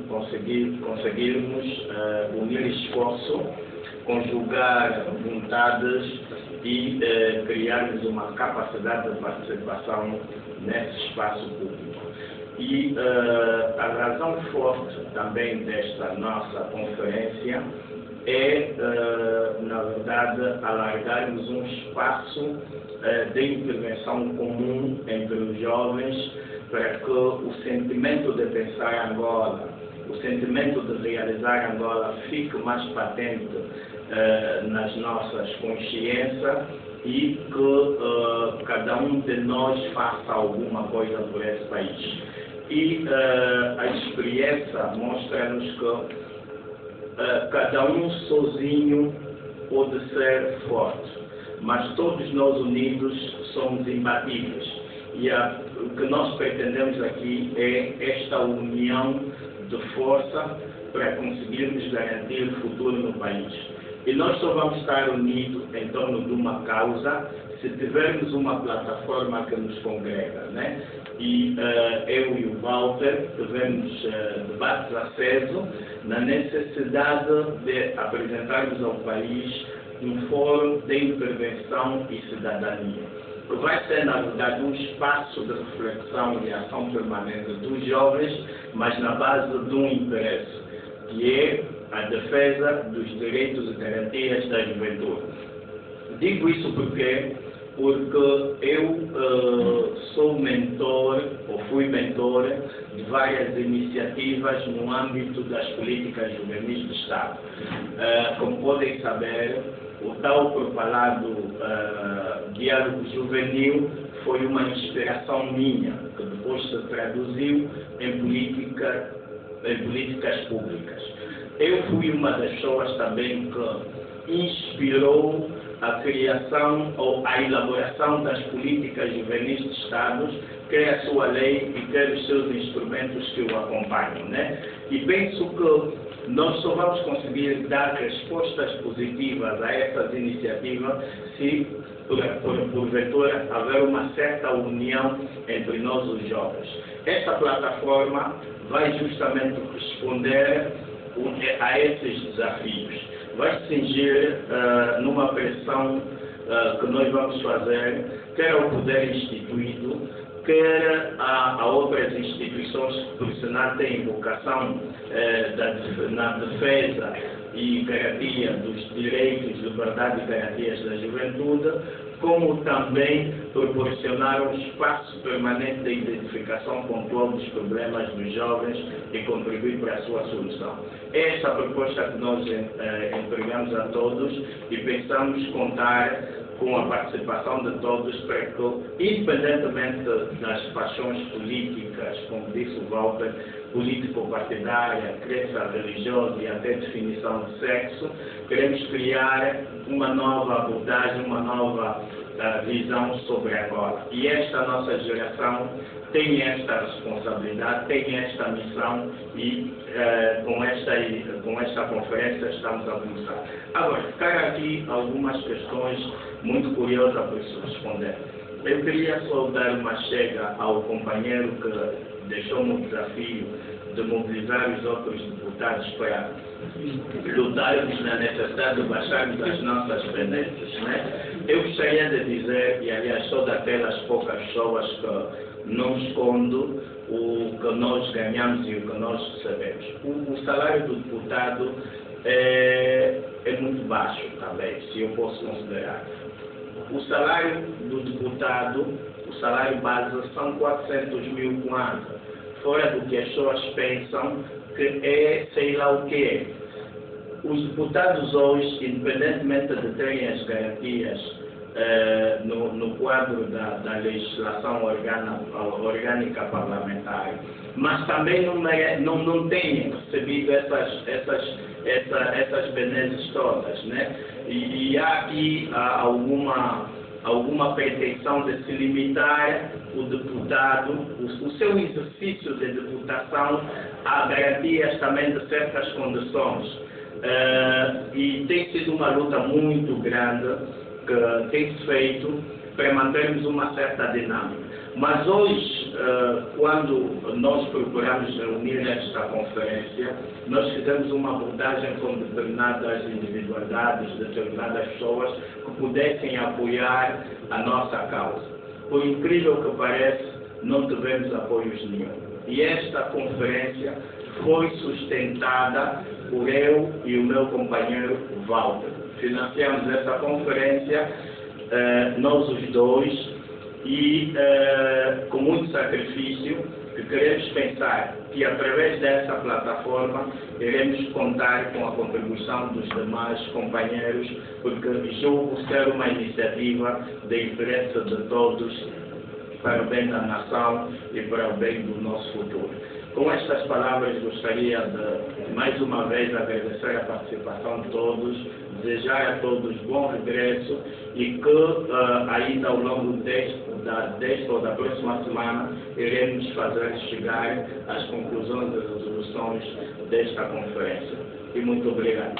conseguirmos unir esforço, conjugar vontades e criarmos uma capacidade de participação nesse espaço público. E a razão forte também desta nossa conferência é, na verdade, alargarmos um espaço de intervenção comum entre os jovens para que o sentimento de pensar Angola, o sentimento de realizar Angola fique mais patente nas nossas consciências e que cada um de nós faça alguma coisa por esse país. E a experiência mostra-nos que cada um sozinho pode ser forte, mas todos nós unidos somos imbatíveis. E o que nós pretendemos aqui é esta união de força para conseguirmos garantir o futuro no país. E nós só vamos estar unidos em torno de uma causa se tivermos uma plataforma que nos congrega, né? E eu e o Walter tivemos debates acesos na necessidade de apresentarmos ao país um fórum de intervenção e cidadania, que vai ser, na verdade, um espaço de reflexão e ação permanente dos jovens, mas na base de um interesse, que é a defesa dos direitos e garantias da juventude. Digo isso porque eu sou mentor, ou fui mentor, de várias iniciativas no âmbito das políticas juvenis do Estado. Como podem saber, o tal propalado diálogo juvenil foi uma inspiração minha, que depois se traduziu em políticas públicas. Eu fui uma das pessoas também que inspirou a criação ou a elaboração das políticas juvenis de Estados, quer a sua lei e quer os seus instrumentos que o acompanham, né? E penso que nós só vamos conseguir dar respostas positivas a essas iniciativas se, porventura, haver uma certa união entre nós, os jovens. Esta plataforma vai justamente responder a esses desafios. Vai se cingir numa pressão que nós vamos fazer, quer ao poder instituído, quer a outras instituições que, por sinal, têm vocação na defesa e garantia dos direitos, liberdade e garantias da juventude, como também proporcionar um espaço permanente de identificação pontual dos problemas dos jovens e contribuir para a sua solução. É essa a proposta que nós entregamos a todos e pensamos contar com a participação de todos para que, independentemente das paixões políticas, como disse o Walter, político-partidária, crença religiosa e até definição de sexo, queremos criar uma nova abordagem, uma nova visão sobre Angola. E esta nossa geração tem esta responsabilidade, tem esta missão e com esta conferência estamos a começar. Agora, ficaram aqui algumas questões muito curiosas para se responder. Eu queria só dar uma chega ao companheiro que deixou-me o desafio de mobilizar os outros deputados para lutarmos na necessidade de baixarmos as nossas pendências, né? Eu gostaria de dizer, e aliás sou daquelas poucas pessoas que não escondo o que nós ganhamos e o que nós recebemos. O salário do deputado é muito baixo também, se eu posso considerar. O salário do deputado, o salário base, são 400 mil por ano, fora do que as pessoas pensam que é sei lá o que é. Os deputados hoje, independentemente de terem as garantias no quadro da legislação orgânica parlamentar, mas também não têm recebido essas benesses todas, né? E há aqui alguma pretensão de se limitar o deputado, o seu exercício de deputação, a garantias também de certas condições. E tem sido uma luta muito grande que tem se feito para mantermos uma certa dinâmica. Mas hoje, quando nós procuramos reunir esta conferência, nós fizemos uma abordagem com determinadas individualidades, determinadas pessoas que pudessem apoiar a nossa causa. Por incrível que pareça, não tivemos apoios nenhum. E esta conferência foi sustentada por eu e o meu companheiro Walter. Financiamos essa conferência, nós os dois, e com muito sacrifício, que queremos pensar que através dessa plataforma iremos contar com a contribuição dos demais companheiros, porque julgo ser uma iniciativa de interesse de todos, para o bem da nação e para o bem do nosso futuro. Com estas palavras, gostaria de, mais uma vez, agradecer a participação de todos, desejar a todos bom regresso e que ainda ao longo desta ou da próxima semana iremos fazer chegar as conclusões e resoluções desta conferência. E muito obrigado.